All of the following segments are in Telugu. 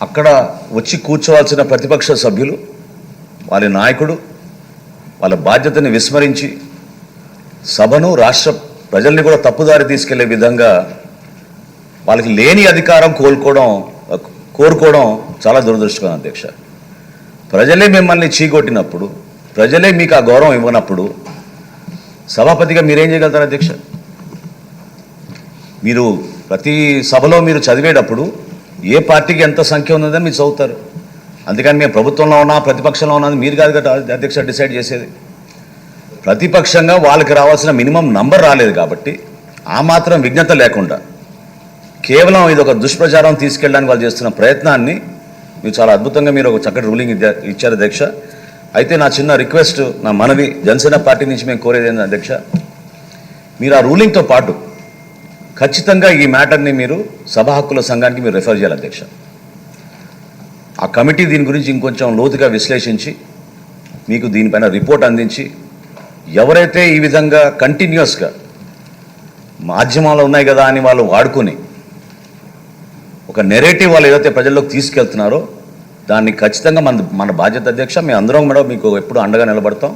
అక్కడ వచ్చి కూర్చోవాల్సిన ప్రతిపక్ష సభ్యులు వాళ్ళ నాయకుడు వాళ్ళ బాధ్యతని విస్మరించి సభను రాష్ట్ర ప్రజల్ని కూడా తప్పుదారి తీసుకెళ్లే విధంగా వాళ్ళకి లేని అధికారం కోరుకోవడం చాలా దురదృష్టకరం అధ్యక్ష. ప్రజలే మిమ్మల్ని చీకొట్టినప్పుడు, ప్రజలే మీకు ఆ గౌరవం ఇవ్వనప్పుడు సభాపతిగా మీరేం చేయగలుగుతారు అధ్యక్ష? మీరు ప్రతి సభలో మీరు చదివేటప్పుడు ఏ పార్టీకి ఎంత సంఖ్య ఉన్నదని మీరు చదువుతారు. అందుకని మేము ప్రభుత్వంలో ఉన్నా ప్రతిపక్షంలో ఉన్నది మీరు కాదు కదా అధ్యక్ష డిసైడ్ చేసేది. ప్రతిపక్షంగా వాళ్ళకి రావాల్సిన మినిమం నంబర్ రాలేదు కాబట్టి ఆ మాత్రం విజ్ఞత లేకుండా కేవలం ఇది ఒక దుష్ప్రచారం తీసుకెళ్ళడానికి వాళ్ళు చేస్తున్న ప్రయత్నాన్ని మీరు చాలా అద్భుతంగా మీరు ఒక చక్కటి రూలింగ్ ఇచ్చారు అధ్యక్ష. అయితే నా చిన్న రిక్వెస్ట్, నా మనవి జనసేన పార్టీ నుంచి మేము కోరేది ఏంటంటే అధ్యక్ష, మీరు ఆ రూలింగ్తో పాటు ఖచ్చితంగా ఈ మ్యాటర్ని మీరు సభా హక్కుల సంఘానికి మీరు రెఫర్ చేయాలి అధ్యక్ష. ఆ కమిటీ దీని గురించి ఇంకొంచెం లోతుగా విశ్లేషించి మీకు దీనిపైన రిపోర్ట్ అందించి ఎవరైతే ఈ విధంగా కంటిన్యూస్గా మాధ్యమాలు ఉన్నాయి కదా అని వాళ్ళు వాడుకొని ఒక నెరేటివ్ వాళ్ళు ఏదైతే ప్రజల్లోకి తీసుకెళ్తున్నారో దాన్ని ఖచ్చితంగా మన బాధ్యత అధ్యక్ష. మేము అందరం కూడా మీకు ఎప్పుడు అండగా నిలబడతాం.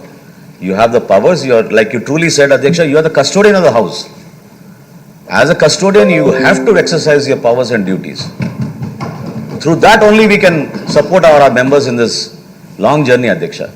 You have the powers, you are like you truly said adhyaksha, you are the custodian of the house. As a custodian, you have to exercise your powers and duties. Through that only we can support our members in this long journey, Adhyaksha.